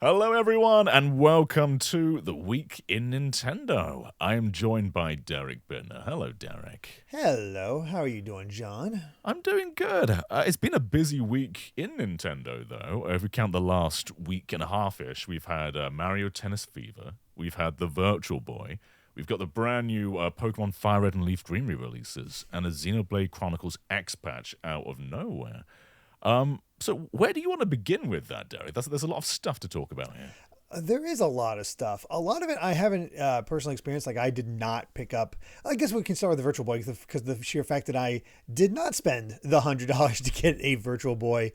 Hello, everyone, and welcome to The Week in Nintendo. I am joined by Derek Bittner. Hello, Derek. Hello, how are you doing, John? I'm doing good. It's been a busy week in Nintendo, though. If we count the last week and a half-ish, we've had Mario Tennis Fever, we've had the Virtual Boy, we've got the brand new Pokemon FireRed and LeafGreen re-releases, and a Xenoblade Chronicles X patch out of nowhere. So where do you want to begin with that, Derek? There's a lot of stuff to talk about here. There is a lot of stuff. A lot of it I haven't personally experienced. Like, I did not pick up. I guess we can start with the Virtual Boy because the sheer fact that I did not spend the $100 to get a Virtual Boy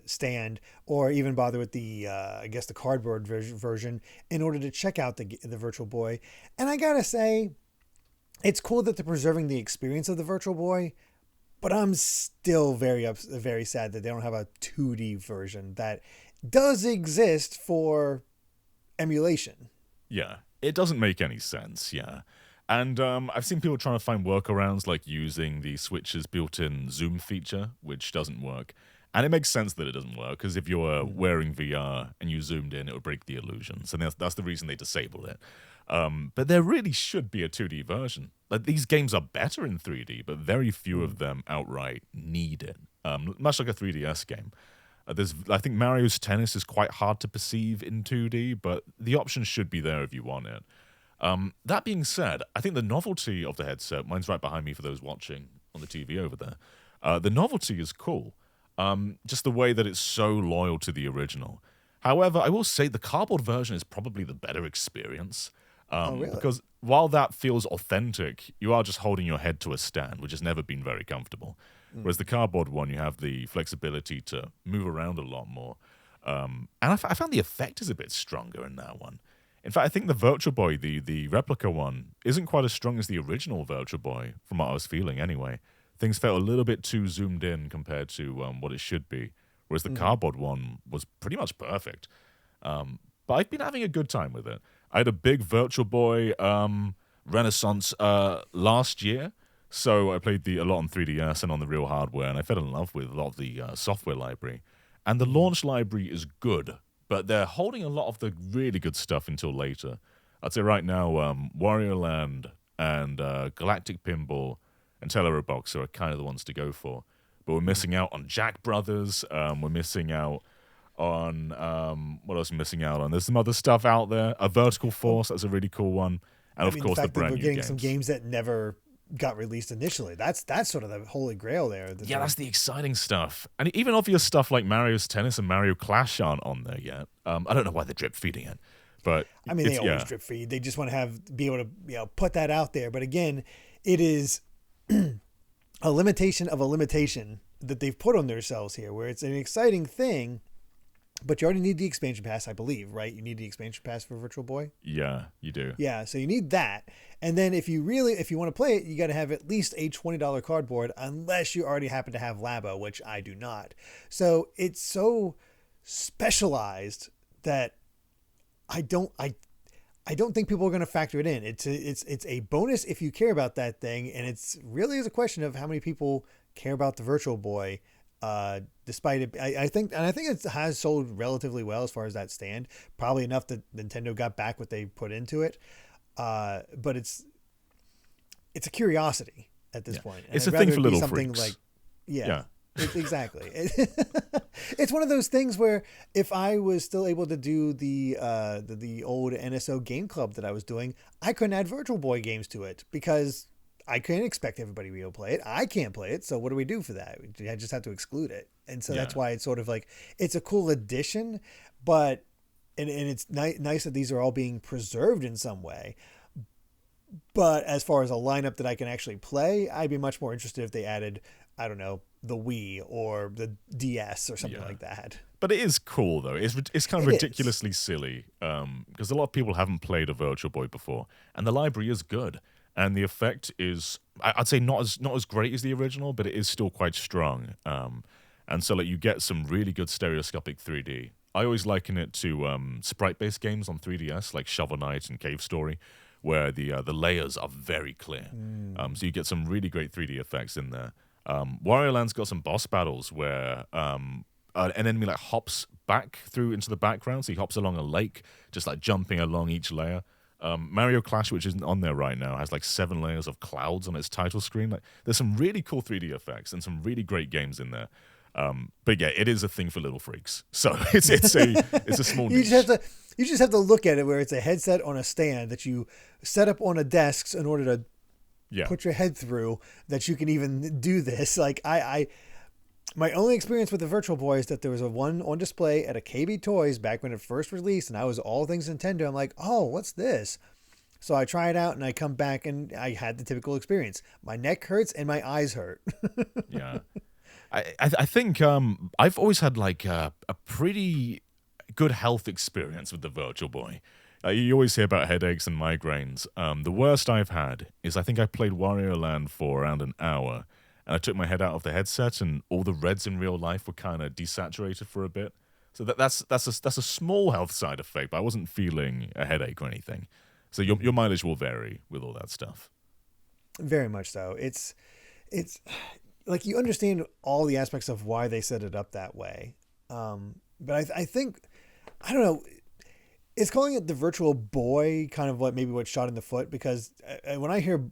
stand, or even bother with the I guess the cardboard version in order to check out the Virtual Boy. And I gotta say, it's cool that they're preserving the experience of the Virtual Boy. But I'm still very sad that they don't have a 2D version that does exist for emulation. Yeah, it doesn't make any sense, yeah. And I've seen people trying to find workarounds, like using the Switch's built-in zoom feature, which doesn't work. And it makes sense that it doesn't work, because if you're wearing VR and you zoomed in, it would break the illusion. So that's the reason they disabled it. But there really should be a 2D version. Like, these games are better in 3D, but very few of them outright need it. Much like a 3DS game. I think Mario's Tennis is quite hard to perceive in 2D, but the option should be there if you want it. That being said, I think the novelty of the headset, mine's right behind me for those watching on the TV over there, the novelty is cool. Just the way that it's so loyal to the original. However, I will say the cardboard version is probably the better experience. Really? Because while that feels authentic, you are just holding your head to a stand, which has never been very comfortable. Whereas the cardboard one, you have the flexibility to move around a lot more. And I found the effect is a bit stronger in that one. In fact, I think the Virtual Boy, the replica one, isn't quite as strong as the original Virtual Boy, from what I was feeling anyway. Things felt a little bit too zoomed in compared to what it should be. Whereas the cardboard one was pretty much perfect. But I've been having a good time with it. I had a big Virtual Boy renaissance last year, so I played a lot on 3DS and on the real hardware, and I fell in love with a lot of the software library. And the launch library is good, but they're holding a lot of the really good stuff until later. I'd say right now, Wario Land and Galactic Pinball and Tellero Boxer are kind of the ones to go for. But we're missing out on Jack Brothers, we're missing out on what else are we missing out on? There's some other stuff out there. A Vertical Force, that's a really cool one, and of course the brand new games. We're getting some games that never got released initially. That's sort of the holy grail there. Yeah, that's the exciting stuff. And even obvious stuff like Mario's Tennis and Mario Clash aren't on there yet. I don't know why they're drip feeding it, but I mean, they always drip feed. They just want to be able to put that out there. But again, it is a limitation of a limitation that they've put on themselves here, where it's an exciting thing. But you already need the expansion pass, I believe, right? You need the expansion pass for Virtual Boy? Yeah, you do. Yeah, so you need that. And then if you want to play it, you got to have at least a $20 cardboard, unless you already happen to have Labo, which I do not. So it's so specialized that I don't think people are going to factor it in. It's a bonus if you care about that thing, and it's really is a question of how many people care about the Virtual Boy. Despite it, I think it has sold relatively well as far as that stand. Probably enough that Nintendo got back what they put into it. But it's a curiosity at this point. And it's a thing for little something freaks. Exactly. It's one of those things where if I was still able to do the old NSO game club that I was doing, I couldn't add Virtual Boy games to it because I can't expect everybody to be able to play it. I can't play it. So what do we do for that? I just have to exclude it. And so that's why it's sort of like, it's a cool addition, but, and it's nice that these are all being preserved in some way. But as far as a lineup that I can actually play, I'd be much more interested if they added, I don't know, the Wii or the DS or something like that. But it is cool, though. It's kind of ridiculously silly because a lot of people haven't played a Virtual Boy before, and the library is good. And the effect is, I'd say, not as great as the original, but it is still quite strong. And so, like, you get some really good stereoscopic 3D. I always liken it to sprite-based games on 3DS, like Shovel Knight and Cave Story, where the layers are very clear. So you get some really great 3D effects in there. Wario Land's got some boss battles where an enemy like hops back through into the background, so he hops along a lake, just like jumping along each layer. Mario Clash, which isn't on there right now, has like 7 layers of clouds on its title screen. Like, there's some really cool 3D effects and some really great games in there. But yeah, it is a thing for little freaks. So it's a small niche. You just have to look at it where it's a headset on a stand that you set up on a desk in order to put your head through, that you can even do this. Like my only experience with the Virtual Boy is that there was a one on display at a KB Toys back when it first released, and I was all things Nintendo. I'm like, oh, what's this? So I try it out, and I come back, and I had the typical experience. My neck hurts, and my eyes hurt. Yeah. I think I've always had like a pretty good health experience with the Virtual Boy. You always hear about headaches and migraines. The worst I've had is I think I played Wario Land for around an hour, and I took my head out of the headset, and all the reds in real life were kind of desaturated for a bit. So that's a small health side effect, but I wasn't feeling a headache or anything. So your mileage will vary with all that stuff. Very much so. It's like, you understand all the aspects of why they set it up that way. But I think, I don't know, it's calling it the Virtual Boy kind of what shot in the foot, because when I hear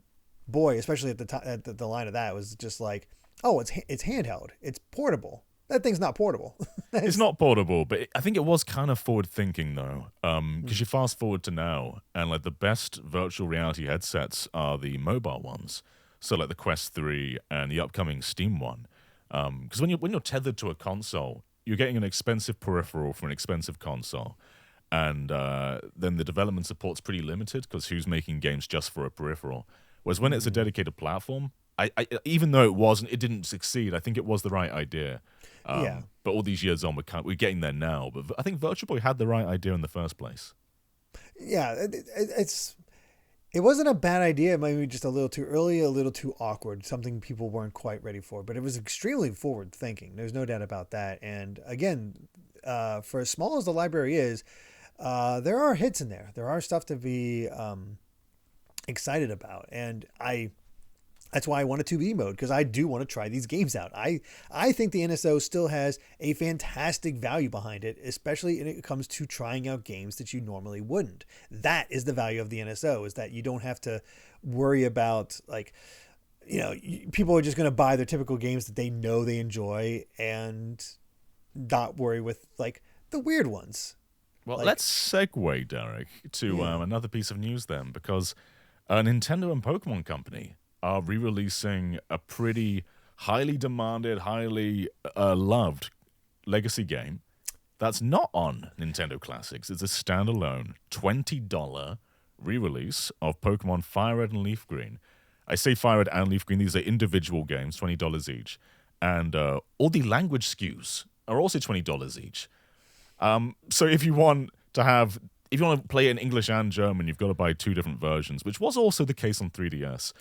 boy, especially at the line of that, was just like, oh, it's handheld, it's portable. That thing's not portable. It's not portable, but I think it was kind of forward thinking though, because you fast forward to now, and like the best virtual reality headsets are the mobile ones. So like the Quest 3 and the upcoming Steam one, because when you're tethered to a console, you're getting an expensive peripheral from an expensive console. And then the development support's pretty limited, because who's making games just for a peripheral? Whereas when it's a dedicated platform, I even though it didn't succeed, I think it was the right idea. But all these years on, we're getting there now. But I think Virtual Boy had the right idea in the first place. Yeah, it wasn't a bad idea. Maybe just a little too early, a little too awkward, something people weren't quite ready for. But it was extremely forward thinking. There's no doubt about that. And again, for as small as the library is, there are hits in there. There are stuff to be excited about, and that's why I want a 2B mode, because I do want to try these games out. I think the NSO still has a fantastic value behind it, especially when it comes to trying out games that you normally wouldn't. That is the value of the NSO, is that you don't have to worry about, like, people are just going to buy their typical games that they know they enjoy and not worry with like the weird ones. Well, let's segue, Derek, to another piece of news then, because Nintendo and Pokemon Company are re-releasing a pretty highly demanded, highly loved legacy game that's not on Nintendo Classics. It's a standalone $20 re-release of Pokemon FireRed and LeafGreen. I say FireRed and LeafGreen, these are individual games, $20 each. And all the language SKUs are also $20 each. So if you want to play it in English and German, you've got to buy 2 different versions, which was also the case on 3DS.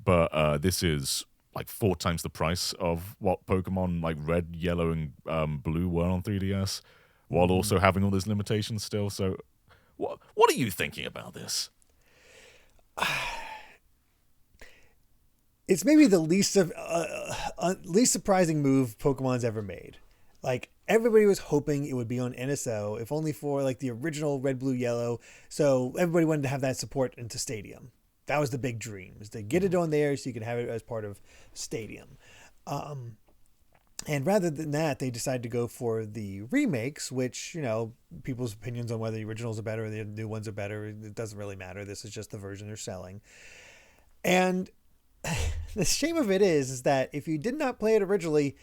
But this is like 4 times the price of what Pokemon like Red, Yellow, and Blue were on 3DS, while also having all those limitations still. So what are you thinking about this? It's maybe the least surprising move Pokemon's ever made. Like, everybody was hoping it would be on NSO, if only for like the original Red, Blue, Yellow. So everybody wanted to have that support into Stadium. That was the big dream, is to get it on there so you could have it as part of Stadium. And rather than that, they decided to go for the remakes, which, people's opinions on whether the originals are better or the new ones are better, it doesn't really matter. This is just the version they're selling. And the shame of it is that if you did not play it originally,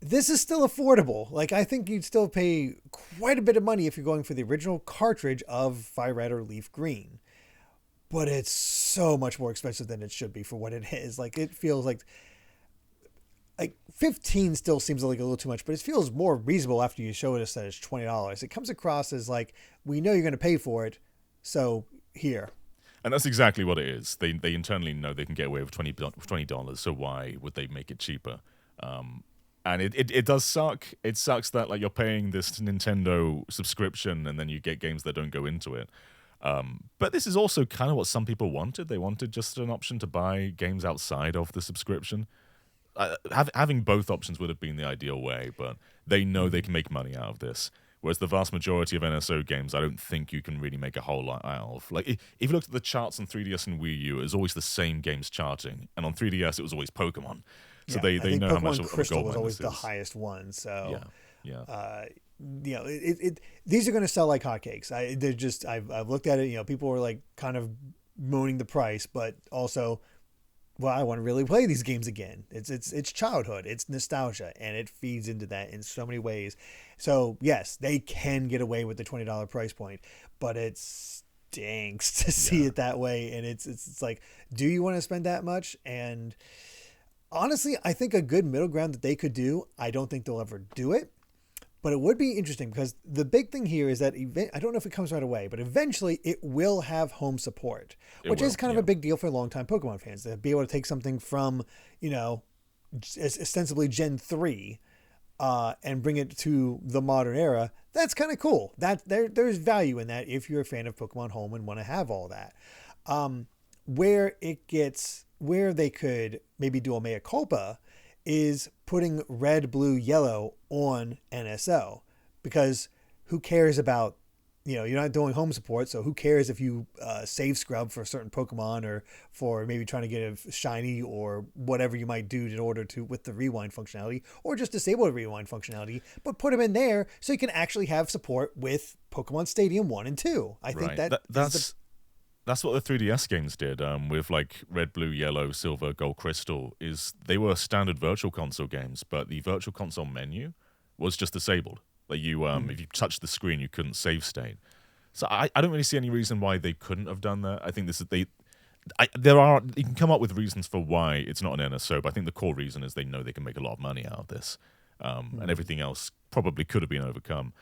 this is still affordable. Like, I think you'd still pay quite a bit of money if you're going for the original cartridge of FireRed or LeafGreen. But it's so much more expensive than it should be for what it is. Like, it feels like 15 still seems like a little too much, but it feels more reasonable after you show us that it's $20. It comes across as like, we know you're going to pay for it, so here. And that's exactly what it is. They internally know they can get away with $20, so why would they make it cheaper? And it does suck. It sucks that like you're paying this Nintendo subscription and then you get games that don't go into it. But this is also kind of what some people wanted. They wanted just an option to buy games outside of the subscription. having both options would have been the ideal way, but they know they can make money out of this. Whereas the vast majority of NSO games, I don't think you can really make a whole lot out of. Like, if you looked at the charts on 3DS and Wii U, it was always the same games charting, and on 3DS it was always Pokemon. So they know how much Pokemon of a Crystal gold was mine always this the is. highest one. So Yeah. these are going to sell like hotcakes. I've looked at it. People were like kind of moaning the price, but also, well, I want to really play these games again. It's childhood, it's nostalgia, and it feeds into that in so many ways. So yes, they can get away with the $20 price point, but it stinks to see it that way. And it's like, do you want to spend that much? And honestly, I think a good middle ground that they could do. I don't think they'll ever do it. But it would be interesting because the big thing here is that I don't know if it comes right away, but eventually it will have home support, which is kind of a big deal for longtime Pokemon fans to be able to take something from, ostensibly Gen 3 and bring it to the modern era. That's kind of cool. There's value in that if you're a fan of Pokemon Home and want to have all that. Where they could maybe do a mea culpa is putting red, blue, yellow on NSO, because who cares about, you're not doing home support. So who cares if you save scrub for a certain Pokemon or for maybe trying to get a shiny or whatever you might do in order to, with the rewind functionality, or just disable the rewind functionality, but put them in there so you can actually have support with Pokemon Stadium 1 and 2. I think that's what the 3DS games did with like Red, Blue, Yellow, Silver, Gold, Crystal. Is they were standard Virtual Console games, but the Virtual Console menu was just disabled. Like you, if you touched the screen, you couldn't save state. So I don't really see any reason why they couldn't have done that. I think you can come up with reasons for why it's not an NSO, but I think the core reason is they know they can make a lot of money out of this, and everything else probably could have been overcome.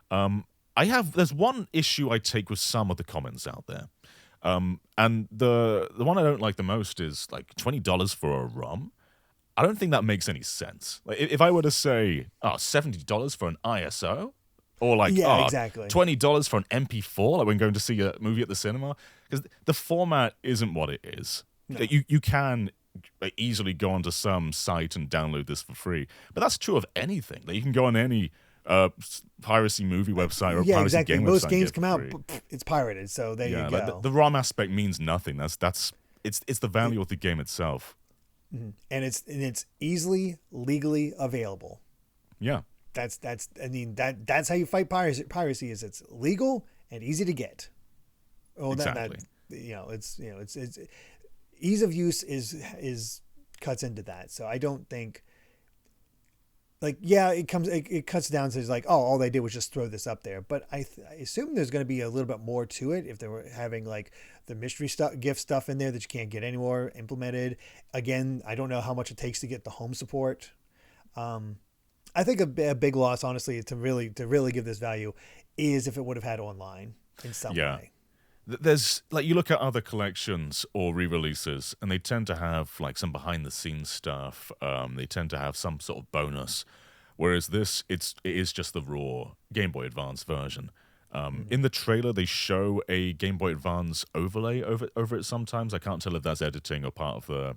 There's one issue I take with some of the comments out there. And the one I don't like the most is like $20 for a ROM. I don't think that makes any sense. Like if I were to say, $70 for an ISO, or like exactly. $20 for an MP4, like when going to see a movie at the cinema, because the format isn't what it is. No. You can easily go onto some site and download this for free, but that's true of anything. Like you can go on any piracy movie website or piracy game website. Most games come out, it's pirated, so there you go. Like the ROM aspect means nothing. It's the value of the game itself. Mm-hmm. And it's easily legally available. Yeah. That's how you fight piracy is it's legal and easy to get. Oh, exactly. It's ease of use is cuts into that. So I don't think it cuts down to like, all they did was just throw this up there. But I assume there's going to be a little bit more to it if they were having like the mystery gift stuff in there that you can't get anymore implemented. Again, I don't know how much it takes to get the home support. I think a big loss, honestly, to really give this value is if it would have had online in some way. There's like, you look at other collections or re-releases and they tend to have like some behind the scenes stuff. They tend to have some sort of bonus, whereas it is just the raw Game Boy Advance version. In the trailer they show a Game Boy Advance overlay over it sometimes. I can't tell if that's editing or part of the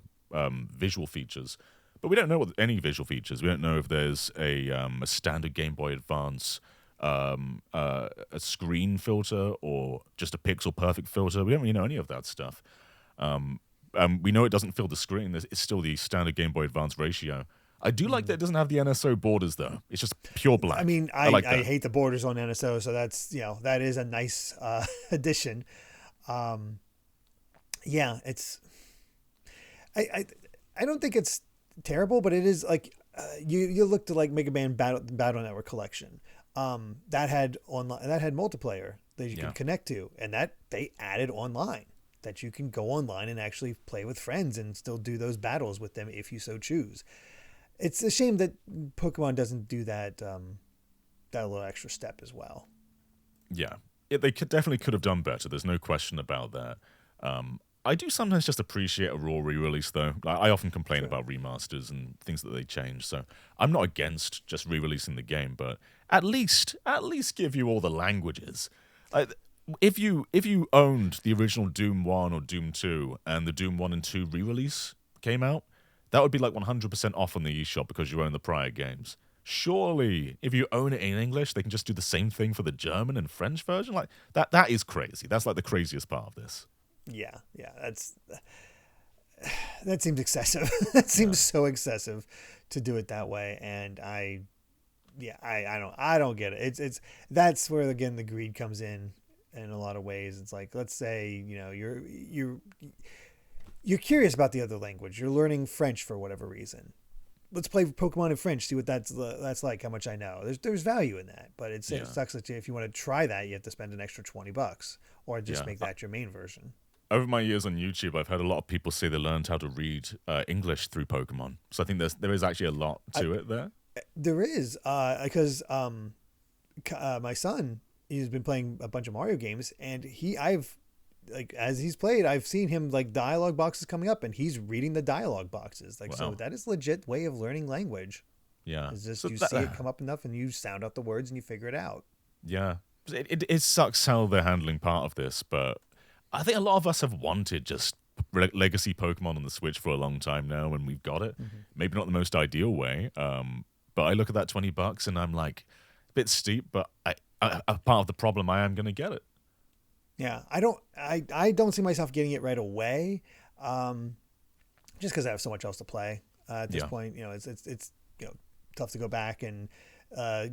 visual features, but we don't know any visual features. We don't know if there's a standard Game Boy Advance a screen filter or just a pixel perfect filter. We don't really know any of that stuff. We know it doesn't fill the screen. It's still the standard Game Boy Advance ratio. I do like that it doesn't have the NSO borders though. It's just pure black. I mean, I hate the borders on NSO, so that's that is a nice addition. It's I don't think it's terrible, but it is like you look to like Mega Man Battle Network Collection. That had multiplayer that you can connect to, and that they added online, that you can go online and actually play with friends and still do those battles with them if you so choose. It's a shame that Pokemon doesn't do that little extra step as well. Yeah, they definitely could have done better. There's no question about that. I do sometimes just appreciate a raw re-release, though. I often complain about remasters and things that they change, so I'm not against just re-releasing the game, but at least give you all the languages. If you owned the original Doom 1 or Doom 2 and the Doom 1 and 2 re-release came out, that would be like 100% off on the eShop because you own the prior games. Surely, if you own it in English, they can just do the same thing for the German and French version. Like that is crazy. That's like the craziest part of this. Yeah, that seems excessive. That seems so excessive to do it that way, and I don't get it. It's that's where again the greed comes in a lot of ways. It's like, let's say, you know, you're curious about the other language. You're learning French for whatever reason. Let's play Pokemon in French, see what that's like, how much I know. There's value in that, but it sucks that if you want to try that, you have to spend an extra $20 or just make that your main version. Over my years on YouTube, I've heard a lot of people say they learned how to read English through Pokemon. So I think there is actually a lot to it there. There is, because my son, he's been playing a bunch of Mario games, and as he's played, I've seen him like dialogue boxes coming up, and he's reading the dialogue boxes. Like, so that is legit way of learning language. Yeah, it's just see it come up enough, and you sound out the words, and you figure it out. Yeah, it sucks how they're handling part of this, but I think a lot of us have wanted just legacy Pokemon on the Switch for a long time now, and we've got it. Mm-hmm. Maybe not the most ideal way, but I look at that $20 and I'm like, a bit steep, but a part of the problem, I am going to get it. Yeah, I don't see myself getting it right away, just because I have so much else to play at this point. You know, it's you know, tough to go back and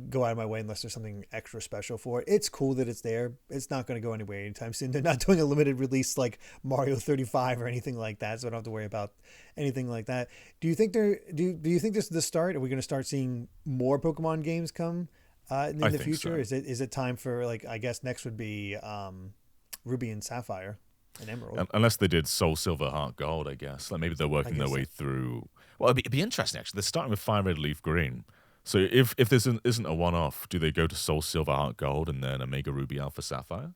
go out of my way unless there's something extra special for it. It's cool that it's there. It's not going to go anywhere anytime soon. They're not doing a limited release like Mario 35 or anything like that, so I don't have to worry about anything like that. Do you think do you think this is the start? Are we going to start seeing more Pokemon games come in the future? So. Is it time for, like, I guess next would be Ruby and Sapphire and Emerald? Unless they did Soul Silver, Heart Gold, I guess. Like maybe they're working their way through. Well, it'd be interesting actually. They're starting with FireRed, LeafGreen. So if this isn't a one-off, do they go to Soul Silver, Heart Gold, and then Omega Ruby, Alpha Sapphire?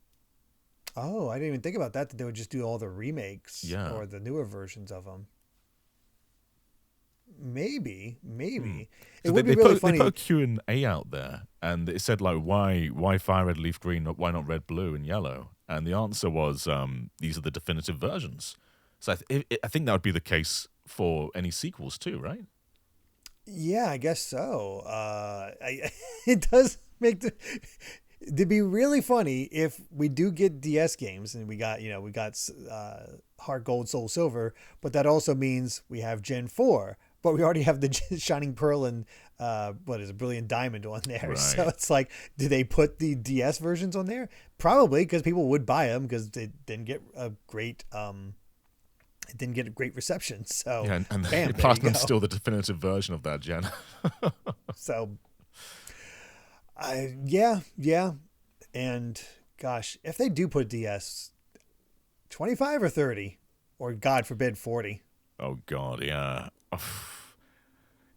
Oh, I didn't even think about that they would just do all the remakes or the newer versions of them. Maybe. It would be really funny. They put a Q&A out there, and it said, like, why FireRed, LeafGreen, why not Red, Blue, and Yellow? And the answer was, these are the definitive versions. So I think that would be the case for any sequels too, right? Yeah, I guess so. It does make it'd be really funny if we do get DS games and we got Heart Gold, Soul Silver, but that also means we have Gen 4, but we already have the Shining Pearl and Brilliant Diamond on there. Right. So it's like, do they put the DS versions on there? Probably, because people would buy them because they didn't get a great it didn't get a great reception. So and Platinum's still the definitive version of that gen. So and gosh, if they do put DS, 25 or 30, or God forbid 40. Oh God, yeah.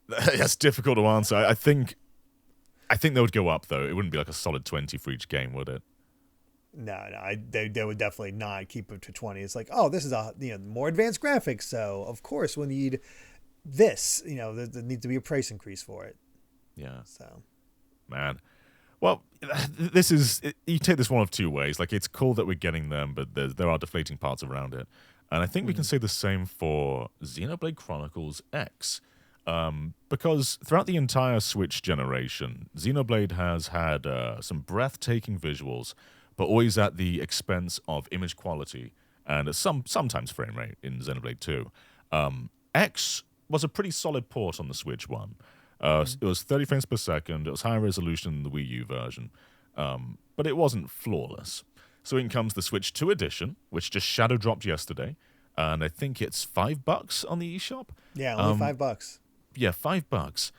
That's difficult to answer. I think they would go up though. It wouldn't be like a solid 20 for each game, would it? No, they would definitely not keep it to 20. It's like, oh, this is more advanced graphics, so of course we'll need this. There needs to be a price increase for it. Yeah. So, man, well, this is you take this one of two ways. Like, it's cool that we're getting them, but there are deflating parts around it, and I think we can say the same for Xenoblade Chronicles X. Because throughout the entire Switch generation, Xenoblade has had some breathtaking visuals, but always at the expense of image quality and sometimes frame rate in Xenoblade 2. X was a pretty solid port on the Switch one. It was 30 frames per second. It was higher resolution than the Wii U version, but it wasn't flawless. So in comes the Switch 2 edition, which just shadow dropped yesterday, and I think it's $5 on the eShop. Yeah, only $5. Yeah, $5.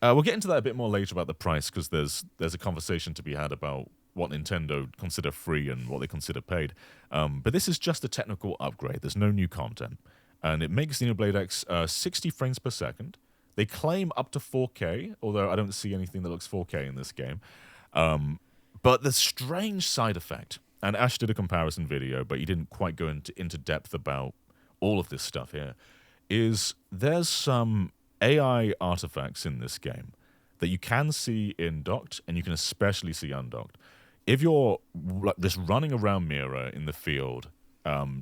We'll get into that a bit more later about the price, because there's a conversation to be had about what Nintendo consider free and what they consider paid. But this is just a technical upgrade. There's no new content. And it makes Xenoblade X 60 frames per second. They claim up to 4K, although I don't see anything that looks 4K in this game. But the strange side effect, and Ash did a comparison video, but he didn't quite go into depth about all of this stuff here, is there's some AI artifacts in this game that you can see in docked, and you can especially see undocked. If you're just running around Mira in the field,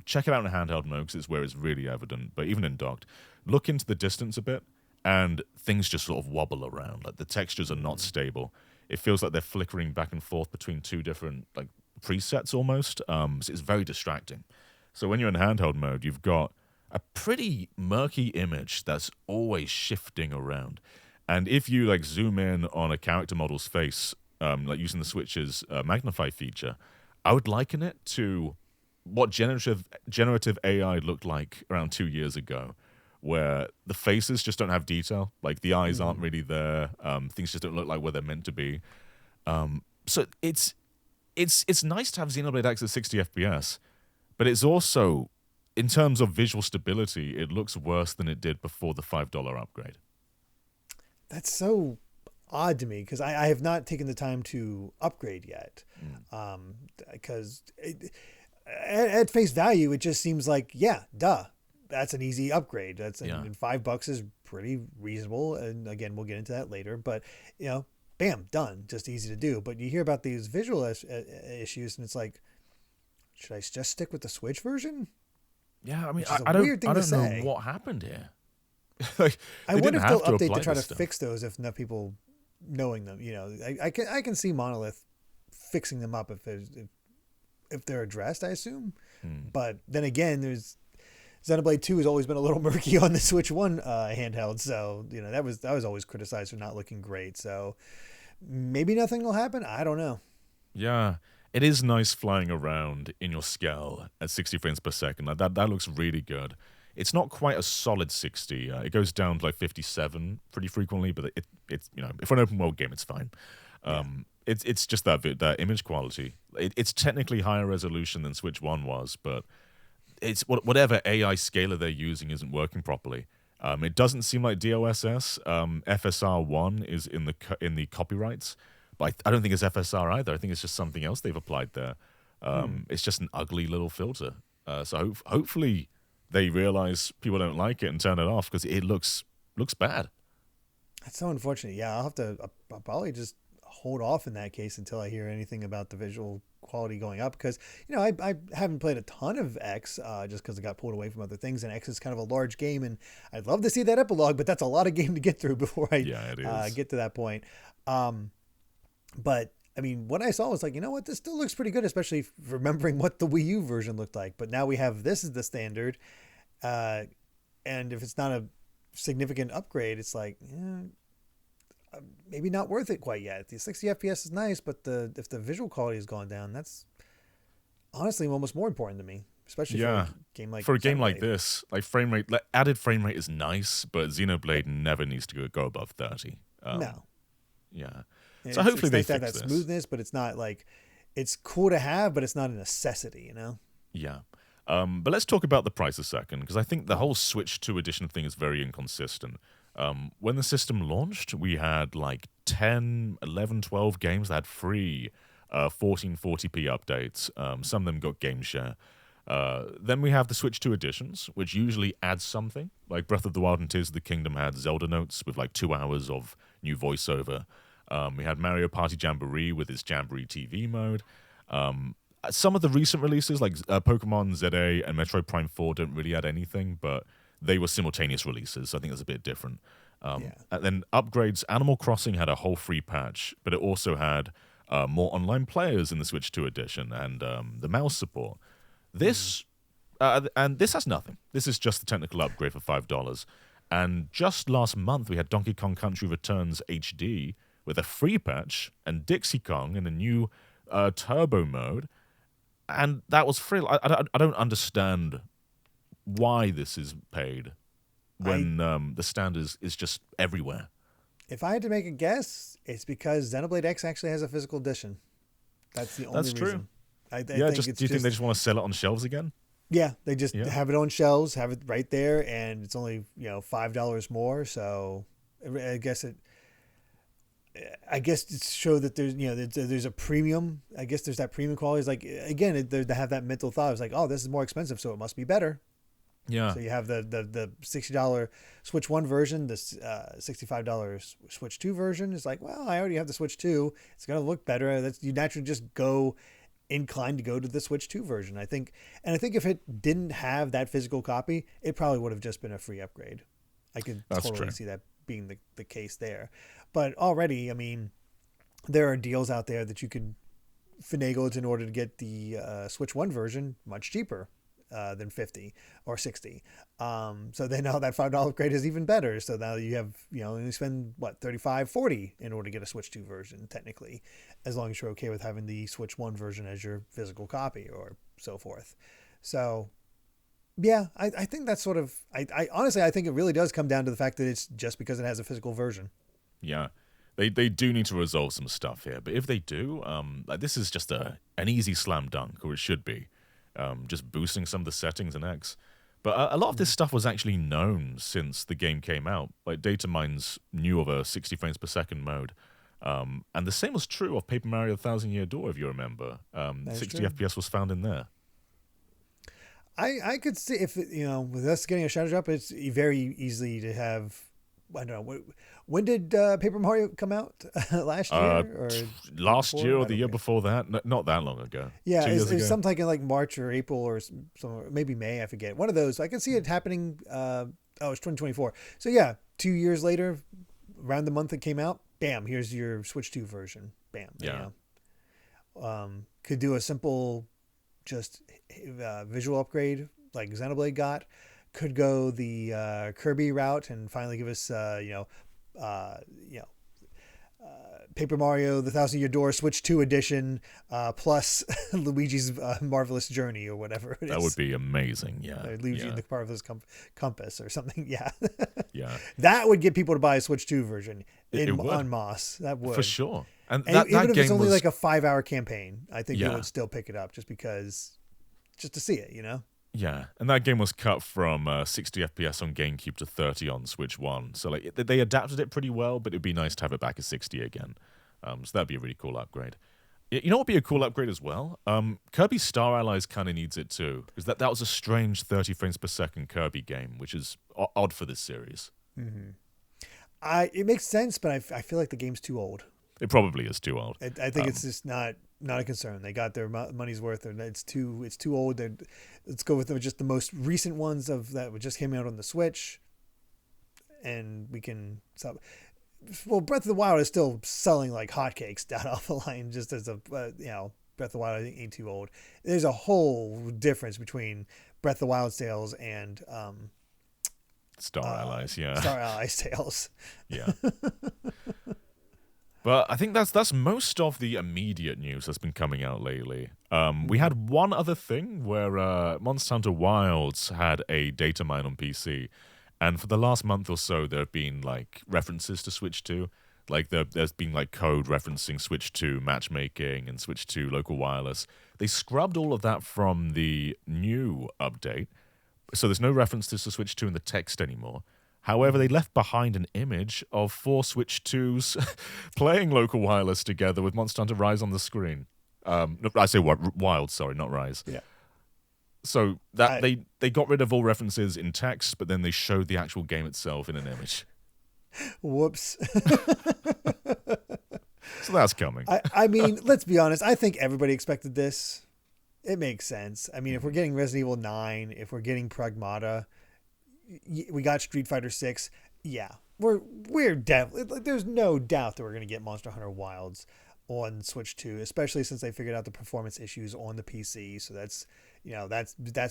check it out in handheld mode because it's where it's really evident. But even in docked, look into the distance a bit, and things just sort of wobble around. Like the textures are not stable. It feels like they're flickering back and forth between two different like presets almost. So it's very distracting. So when you're in handheld mode, you've got a pretty murky image that's always shifting around. And if you like zoom in on a character model's face, like using the Switch's magnify feature, I would liken it to what generative AI looked like around 2 years ago, where the faces just don't have detail. Like the eyes aren't really there. Things just don't look like where they're meant to be. So it's nice to have Xenoblade X at 60 FPS, but it's also, in terms of visual stability, it looks worse than it did before the $5 upgrade. That's so odd to me because I have not taken the time to upgrade yet. Because at face value, it just seems like, yeah, duh. That's an easy upgrade. And $5 is pretty reasonable. And again, we'll get into that later. But, bam, done. Just easy to do. But you hear about these visual issues, and it's like, should I just stick with the Switch version? Yeah, I mean, I don't know what happened here. Like, I wonder if they'll update to try to fix those if enough people knowing them. I can see Monolith fixing them up if they're addressed, I assume. But then again, there's Xenoblade 2 has always been a little murky on the Switch 1 handheld, so that was always criticized for not looking great. So maybe nothing will happen. I don't know. Yeah, it is nice flying around in your Skell at 60 frames per second. Like that looks really good. It's not quite a solid 60. It goes down to like 57 pretty frequently, but it's for an open world game, it's fine. It's just that image quality. It's technically higher resolution than Switch 1 was, but it's whatever AI scaler they're using isn't working properly. It doesn't seem like DOSS. FSR1 is in the copyrights, but I don't think it's FSR either. I think it's just something else they've applied there. It's just an ugly little filter. So hopefully they realize people don't like it and turn it off because it looks bad. That's so unfortunate. Yeah, I'll probably just hold off in that case until I hear anything about the visual quality going up because I haven't played a ton of X just because it got pulled away from other things, and X is kind of a large game, and I'd love to see that epilogue, but that's a lot of game to get through before I get to that point. But I mean, what I saw was like, what, this still looks pretty good, especially remembering what the Wii U version looked like. But now we have this is the standard, and if it's not a significant upgrade, it's like, maybe not worth it quite yet. The 60 FPS is nice, but if the visual quality has gone down, that's honestly almost more important to me, especially for a game like this. Like added frame rate is nice, but Xenoblade never needs to go above 30. No. Yeah. So hopefully they fix that this. Smoothness, but it's not like it's cool to have, but it's not a necessity, Yeah. But let's talk about the price a second, because I think the whole Switch 2 edition thing is very inconsistent. When the system launched, we had like 10, 11, 12 games that had free 1440p updates. Some of them got game share. Then we have the Switch 2 editions, which usually add something. Like Breath of the Wild and Tears of the Kingdom had Zelda notes with like 2 hours of new voiceover. We had Mario Party Jamboree with its Jamboree TV mode. Some of the recent releases, like Pokemon ZA and Metroid Prime 4, don't really add anything, but they were simultaneous releases, so I think that's a bit different. And then upgrades, Animal Crossing had a whole free patch, but it also had more online players in the Switch 2 edition and the mouse support. This has nothing. This is just the technical upgrade for $5. And just last month, we had Donkey Kong Country Returns HD with a free patch and Dixie Kong in a new turbo mode, and that was free. I don't understand why this is paid when the standard is just everywhere. If I had to make a guess, it's because Xenoblade X actually has a physical edition. That's the only reason. That's true. Do you think they just want to sell it on shelves again? Yeah, they just have it on shelves, have it right there, and it's only $5 more. So I guess to show that there's a premium. I guess there's that premium quality. It's like, again, they have that mental thought. It's like, oh, this is more expensive, so it must be better. Yeah. So you have the $60 Switch 1 version, this $65 Switch 2 version. It's like, well, I already have the Switch 2. It's going to look better. You naturally just go inclined to go to the Switch 2 version. I think if it didn't have that physical copy, it probably would have just been a free upgrade. I could totally see that being the case there. But already, I mean, there are deals out there that you could finagle in order to get the Switch 1 version much cheaper than 50 or 60. So then now that $5 upgrade is even better. So now you have, you spend what, 35, 40 in order to get a Switch 2 version, technically, as long as you're okay with having the Switch 1 version as your physical copy or so forth. So yeah, I think that's sort of, I honestly, I think it really does come down to the fact that it's just because it has a physical version. Yeah. They do need to resolve some stuff here, but if they do, this is just an easy slam dunk, or it should be. Just boosting some of the settings in X. But a lot of this stuff was actually known since the game came out. Like, Datamines knew of a 60 frames per second mode. And the same was true of Paper Mario The Thousand Year Door, if you remember. 60 FPS was found in there. I could see if, with us getting a shadow drop, it's very easy to have, I don't know, when did Paper Mario come out? Last year? Or last year or the year before that? Not that long ago. Yeah, 2 years ago. It's something in like March or April or maybe May, I forget. One of those. I can see it happening. It's 2024. So yeah, 2 years later, around the month it came out, bam, here's your Switch 2 version. Bam. Yeah. Could do a simple just visual upgrade like Xenoblade got. Could go the Kirby route and finally give us, Paper Mario, The Thousand Year Door, Switch 2 edition, plus Luigi's Marvelous Journey or whatever it is. That would be amazing, yeah. Luigi in the Marvelous Compass or something, yeah. Yeah. That would get people to buy a Switch 2 version on Moss. That would. For sure. And even if it's only like a 5-hour campaign, I think Yeah. it would still pick it up just to see it, Yeah, and that game was cut from 60 FPS on GameCube to 30 on Switch 1. So like they adapted it pretty well, but it'd be nice to have it back at 60 again. So that'd be a really cool upgrade. You know what would be a cool upgrade as well? Kirby Star Allies kind of needs it too, because that was a strange 30 frames per second Kirby game, which is odd for this series. Mm-hmm. It makes sense, but I feel like the game's too old. It probably is too old. I think it's just not a concern. They got their money's worth, and it's too old. Let's go with just the most recent ones of that just came out on the Switch, and we can stop. Well, Breath of the Wild is still selling like hotcakes down off the line. Just as a Breath of the Wild I think ain't too old. There's a whole difference between Breath of the Wild sales and Star Allies, yeah. Star Allies sales. Yeah. But I think that's most of the immediate news that's been coming out lately. We had one other thing where Monster Hunter Wilds had a data mine on PC, and for the last month or so, there have been like references to Switch 2. Like there's been like code referencing Switch 2 matchmaking and Switch 2 local wireless. They scrubbed all of that from the new update, so there's no references to Switch 2 in the text anymore. However, they left behind an image of 4 Switch 2s playing local wireless together with Monster Hunter Rise on the screen. I say Wild, sorry, not Rise. Yeah. So that they got rid of all references in text, but then they showed the actual game itself in an image. Whoops. So that's coming. I mean, let's be honest. I think everybody expected this. It makes sense. I mean, if we're getting Resident Evil 9, if we're getting Pragmata, we got Street Fighter 6. Yeah, we're definitely, there's no doubt that we're going to get Monster Hunter Wilds on Switch 2, especially since they figured out the performance issues on the PC. So that's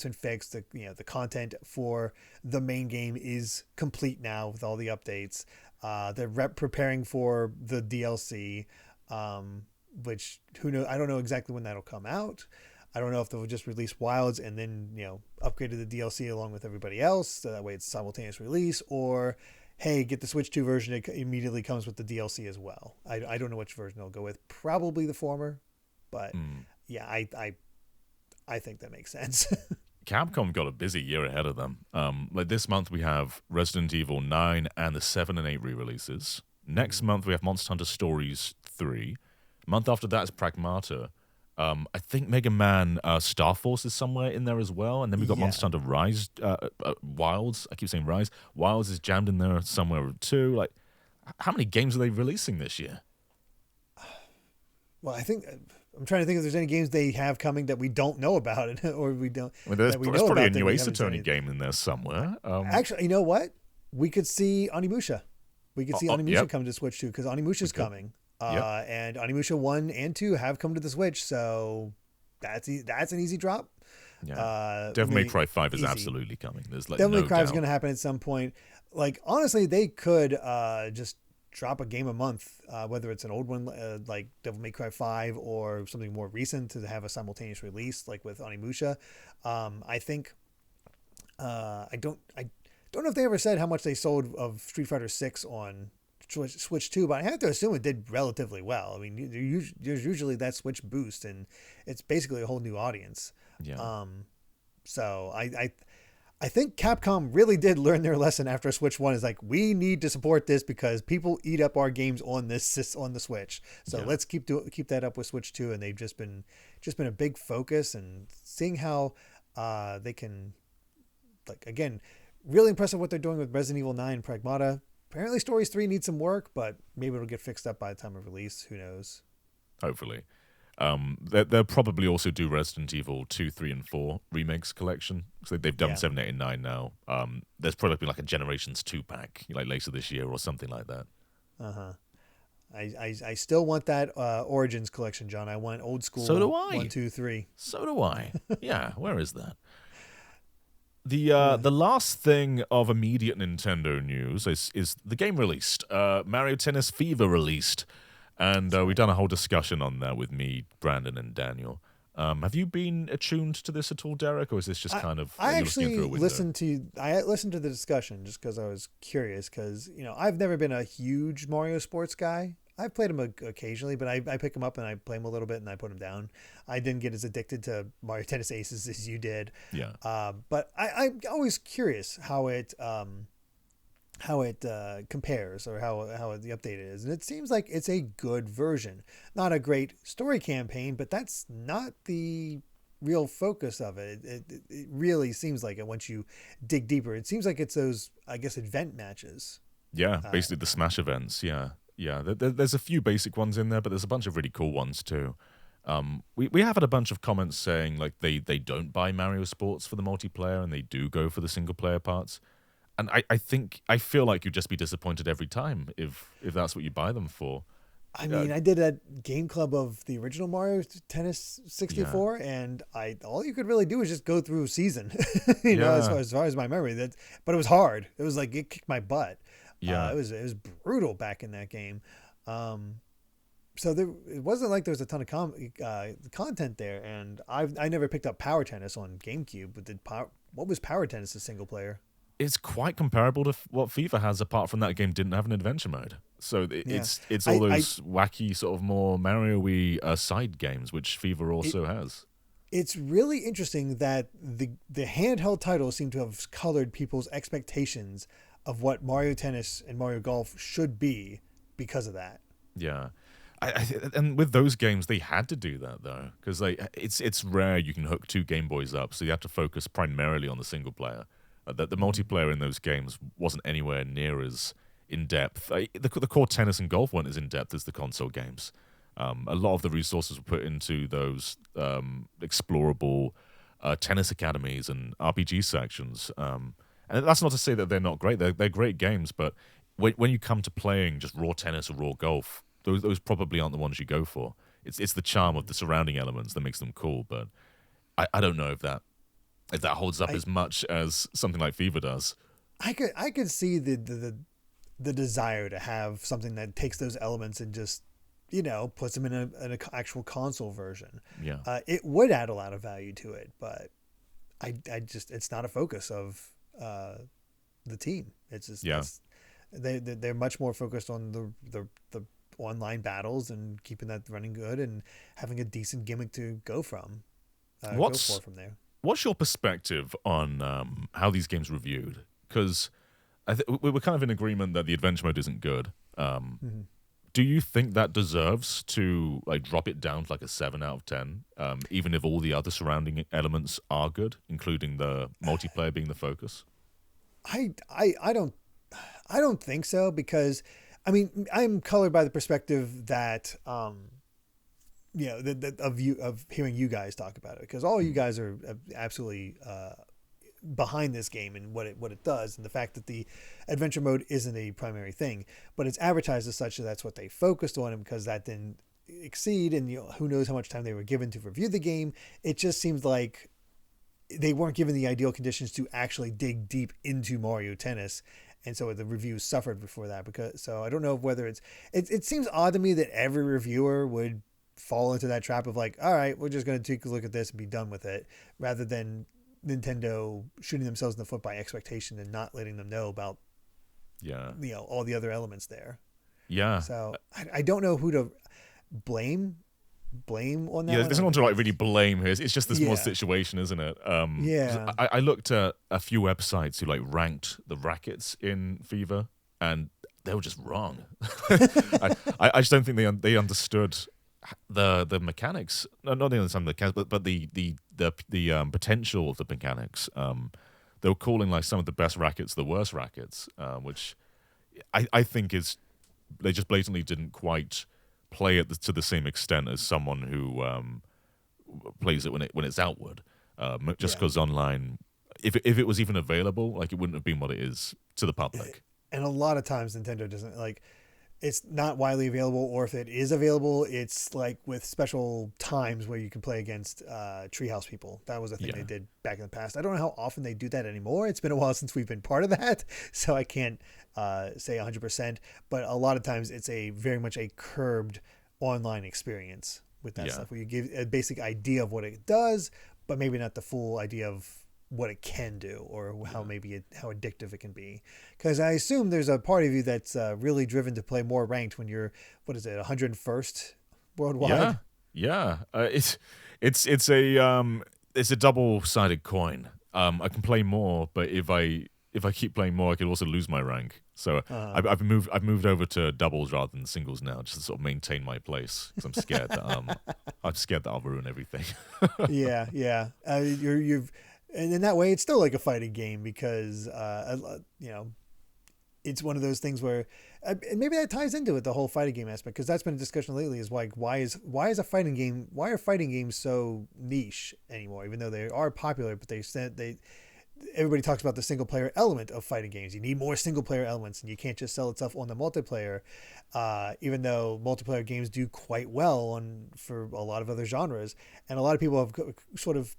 been fixed. The content for the main game is complete now with all the updates. They're preparing for the DLC, which who knows? I don't know exactly when that'll come out. I don't know if they'll just release Wilds and then, upgrade to the DLC along with everybody else. So that way it's simultaneous release, or, hey, get the Switch 2 version. It immediately comes with the DLC as well. I don't know which version they'll go with. Probably the former, but yeah, I think that makes sense. Capcom got a busy year ahead of them. Like this month we have Resident Evil 9 and the 7 and 8 re-releases. Next month we have Monster Hunter Stories 3. Month after that is Pragmata. I think Mega Man Star Force is somewhere in there as well. And then we've got Monster Hunter Rise, Wilds. I keep saying Rise. Wilds is jammed in there somewhere too. Like, how many games are they releasing this year? Well, I think I'm trying to think if there's any games they have coming that we don't know about, or we don't. I mean, there's that we probably know a about new that we Ace haven't seen Attorney it. game in there somewhere. Actually, you know what? We could see Onimusha. We could see Onimusha yep. come to Switch too, because Onimusha's coming. Yep. And Onimusha 1 and 2 have come to the Switch, so that's an easy drop. Yeah. Devil May Cry 5 is easy. absolutely coming. There's like Devil May no Cry is doubt. going to happen at some point. Like, honestly, they could just drop a game a month, whether it's an old one like Devil May Cry 5 or something more recent to have a simultaneous release, like with Onimusha. I think I don't know if they ever said how much they sold of Street Fighter 6 on Switch 2, but I have to assume it did relatively well. I mean, there's usually that Switch boost, and it's basically a whole new audience. Yeah. So I think Capcom really did learn their lesson after Switch 1. Is like, we need to support this because people eat up our games on the Switch. So let's keep that up with Switch 2, and they've just been a big focus, and seeing how they can, like, again, really impressive what they're doing with Resident Evil 9 Pragmata. Apparently Stories 3 needs some work, but maybe it'll get fixed up by the time of release. Who knows? Hopefully. They'll probably also do Resident Evil 2, 3, and 4 remakes collection. So they've done 7, 8, and 9 now. There's probably like a Generations 2 pack, like later this year or something like that. I still want that Origins collection, John. I want old school. So do I. 1, 2, 3. So do I. Yeah, where is that? The last thing of immediate Nintendo news is the game released. Mario Tennis Fever released. And we've done a whole discussion on that with me, Brandon, and Daniel. Have you been attuned to this at all, Derek, or is this just kind of? I actually listened to the discussion just because I was curious. Because I've never been a huge Mario sports guy. I've played them occasionally, but I pick them up and I play them a little bit and I put them down. I didn't get as addicted to Mario Tennis Aces as you did. Yeah. But I'm always curious how it compares, or how the update is, and it seems like it's a good version. Not a great story campaign, but that's not the real focus of it. It really seems like it once you dig deeper. It seems like it's those, I guess, event matches. Yeah, basically the Smash events. Yeah. There's a few basic ones in there, but there's a bunch of really cool ones too. We have had a bunch of comments saying like they don't buy Mario Sports for the multiplayer and they do go for the single player parts. And I feel like you'd just be disappointed every time if that's what you buy them for. I mean, I did a game club of the original Mario Tennis 64, and all you could really do was just go through a season, as far as my memory. But it was hard. It was like it kicked my butt. Yeah, it was brutal back in that game. So it wasn't like there was a ton of content there, and I never picked up Power Tennis on GameCube. But what was Power Tennis as single player? It's quite comparable to what FIFA has, apart from that game didn't have an adventure mode. So it's all those wacky sort of more Mario-y side games, which FIFA also has. It's really interesting that the handheld titles seem to have colored people's expectations of what Mario Tennis and Mario Golf should be because of that. Yeah. And with those games, they had to do that, though, because it's rare you can hook two Game Boys up, so you have to focus primarily on the single player. The multiplayer in those games wasn't anywhere near as in-depth. The core tennis and golf weren't as in-depth as the console games. A lot of the resources were put into those explorable tennis academies and RPG sections. And that's not to say that they're not great. They're great games, but when you come to playing just raw tennis or raw golf, those probably aren't the ones you go for. It's the charm of the surrounding elements that makes them cool, but I don't know if that holds up as much as something like FIFA does. I could see the desire to have something that takes those elements and just puts them in an actual console version. Yeah, it would add a lot of value to it, but I just it's not a focus of the team. It's just they're much more focused on the online battles and keeping that running good and having a decent gimmick to go from. Go from there. What's your perspective on how these games reviewed? Because we were kind of in agreement that the adventure mode isn't good. Do you think that deserves to drop it down to a 7 out of 10, even if all the other surrounding elements are good, including the multiplayer being the focus? I don't think so, because I mean, I'm colored by the perspective that of hearing you guys talk about it, because all you guys are absolutely behind this game and what it does, and the fact that the adventure mode isn't a primary thing, but it's advertised as such that that's what they focused on, and because that didn't exceed, and who knows how much time they were given to review the game, it just seems like they weren't given the ideal conditions to actually dig deep into Mario Tennis. And so the reviews suffered before that, so I don't know whether it seems odd to me that every reviewer would fall into that trap of like, all right, we're just going to take a look at this and be done with it, rather than Nintendo shooting themselves in the foot by expectation and not letting them know about all the other elements there. Yeah. So I don't know who to blame on that. Yeah, there's no one to like really blame here. It's just this more situation, isn't it? I looked at a few websites who like ranked the rackets in FIFA, and they were just wrong. I just don't think they understood the mechanics. Not the understand the mechanics, but the potential of the mechanics. They were calling like some of the best rackets the worst rackets, which I think is they just blatantly didn't quite play it to the same extent as someone who plays it when it's outward. Just because online, if it was even available, like it wouldn't have been what it is to the public. And a lot of times Nintendo doesn't like. It's not widely available, or if it is available, it's like with special times where you can play against Treehouse people. That was a thing they did back in the past. I don't know how often they do that anymore. It's been a while since we've been part of that, so I can't say 100%. But a lot of times it's a very much a curbed online experience with that stuff, where you give a basic idea of what it does, but maybe not the full idea of what it can do, or how how addictive it can be. Because I assume there's a part of you that's really driven to play more ranked when you're 101st worldwide. Yeah. It's a double-sided coin. I can play more, but if I keep playing more, I could also lose my rank. So I've moved over to doubles rather than singles now, just to sort of maintain my place, because I'm scared that I'll ruin everything. Yeah. You've. And in that way, it's still like a fighting game, because, it's one of those things where, and maybe that ties into it, the whole fighting game aspect, because that's been a discussion lately, is like, why are fighting games so niche anymore, even though they are popular, but everybody talks about the single player element of fighting games. You need more single player elements, and you can't just sell itself on the multiplayer, even though multiplayer games do quite well for a lot of other genres. And a lot of people have sort of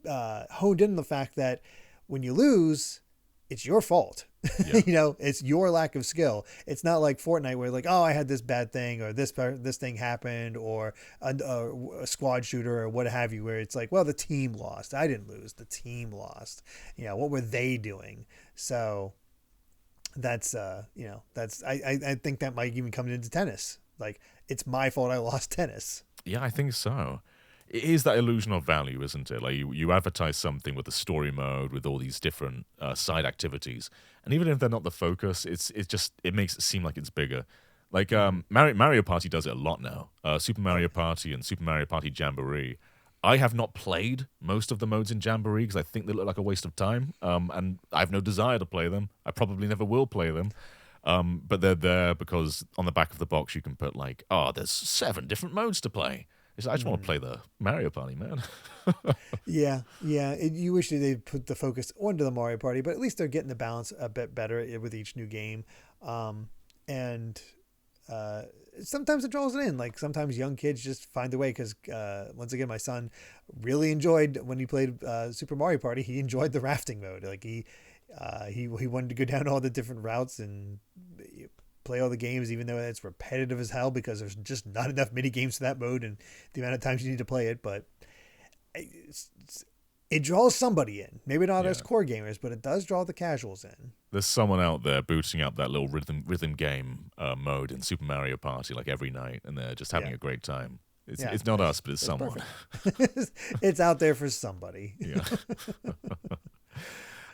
honed in on the fact that when you lose, it's your fault. It's your lack of skill. It's not like Fortnite where like, oh, I had this bad thing, or this thing happened, or a squad shooter, or what have you, where it's like, well, the team lost. I didn't lose. The team lost. What were they doing? So that's I think that might even come into tennis. Like, it's my fault I lost tennis. Yeah, I think so. It is that illusion of value, isn't it? Like you advertise something with a story mode, with all these different side activities, and even if they're not the focus, it makes it seem like it's bigger. Like Mario Party does it a lot now. Super Mario Party and Super Mario Party Jamboree. I have not played most of the modes in Jamboree because I think they look like a waste of time, and I have no desire to play them. I probably never will play them. But they're there because on the back of the box you can put like, there's 7 different modes to play. I just want to play the Mario Party, man. Yeah. You wish they put the focus onto the Mario Party, but at least they're getting the balance a bit better with each new game. And sometimes it draws it in. Like, sometimes young kids just find their way, because once again, my son really enjoyed when he played Super Mario Party. He enjoyed the rafting mode. Like, he wanted to go down all the different routes and play all the games, even though it's repetitive as hell, because there's just not enough mini games for that mode and the amount of times you need to play it. But it draws somebody in. Maybe not as core gamers, but it does draw the casuals in. There's someone out there booting up that little rhythm game mode in Super Mario Party like every night, and they're just having a great time. It's not us, but it's someone. It's out there for somebody. Yeah.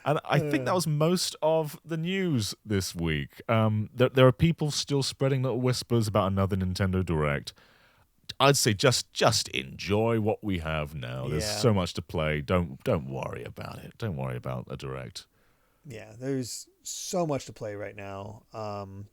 And I think that was most of the news this week. There are people still spreading little whispers about another Nintendo Direct. I'd say just enjoy what we have now. There's so much to play. Don't worry about it. Don't worry about a Direct. Yeah, there's so much to play right now.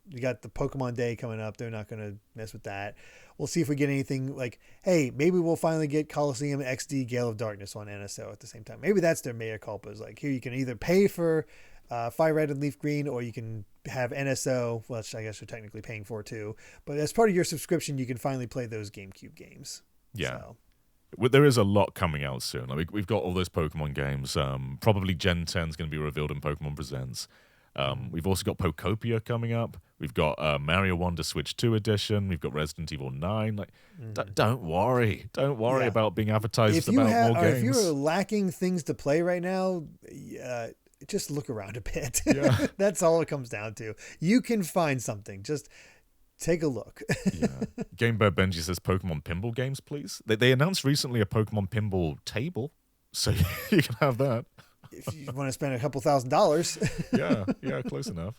You got the Pokemon Day coming up. They're not going to mess with that. We'll see if we get anything like, hey, maybe we'll finally get Coliseum XD Gale of Darkness on NSO at the same time. Maybe that's their mea culpa. Is like, here you can either pay for FireRed and LeafGreen, or you can have NSO, which I guess you're technically paying for too. But as part of your subscription, you can finally play those GameCube games. Yeah. So. There is a lot coming out soon. Like we've got all those Pokemon games. Probably Gen 10 is going to be revealed in Pokemon Presents. We've also got Pokopia coming up. We've got Mario Wonder Switch 2 edition. We've got Resident Evil 9. Like, don't worry about being advertised about more games. If you're lacking things to play right now, just look around a bit. Yeah. That's all it comes down to. You can find something. Just take a look. Yeah. Game Bear Benji says Pokemon pinball games, please. They announced recently a Pokemon pinball table, so you can have that. If you want to spend a couple $1,000s. Yeah, close enough.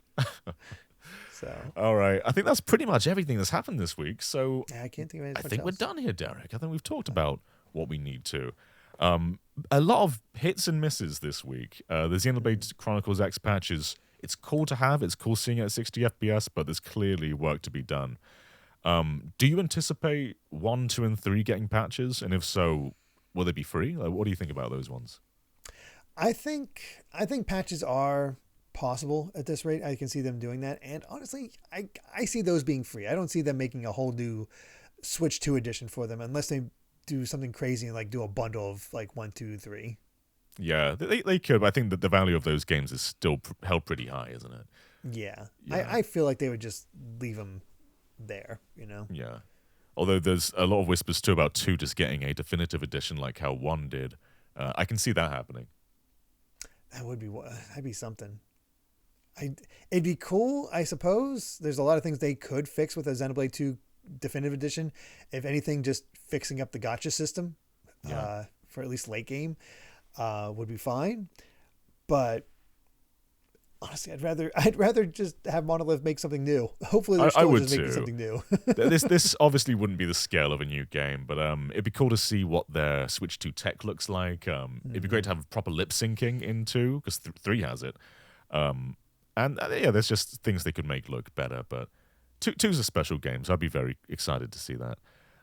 So. All right. I think that's pretty much everything that's happened this week. So I can't think of anything. I think we're done here, Derek. I think we've talked about what we need to. A lot of hits and misses this week. The Xenoblade Chronicles X patches, it's cool to have. It's cool seeing it at 60 FPS, but there's clearly work to be done. Do you anticipate 1, 2, and 3 getting patches? And if so, will they be free? Like, what do you think about those ones? I think patches are possible at this rate. I can see them doing that. And honestly, I see those being free. I don't see them making a whole new Switch 2 edition for them unless they do something crazy and like do a bundle of like 1, 2, 3. Yeah, they could, but I think that the value of those games is still held pretty high, isn't it? Yeah. I feel like they would just leave them there, Yeah. Although there's a lot of whispers too about 2 just getting a definitive edition like how 1 did. I can see that happening. That'd be something. It'd be cool, I suppose. There's a lot of things they could fix with a Xenoblade 2 definitive edition. If anything, just fixing up the gacha system for at least late game would be fine. But honestly, I'd rather just have Monolith make something new. Hopefully, they're still just making something new. This obviously wouldn't be the scale of a new game, but it'd be cool to see what their Switch 2 tech looks like. It'd be great to have proper lip syncing in 2 because 3 has it. There's just things they could make look better. But 2's a special game, so I'd be very excited to see that.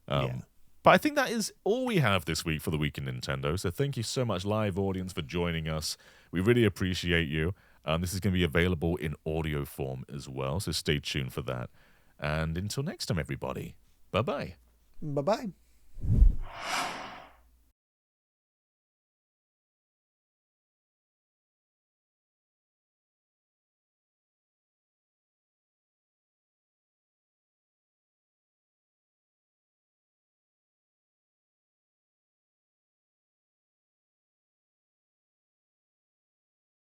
But I think that is all we have this week for the Week in Nintendo. So thank you so much, live audience, for joining us. We really appreciate you. This is going to be available in audio form as well, so stay tuned for that. And until next time, everybody, bye-bye. Bye-bye.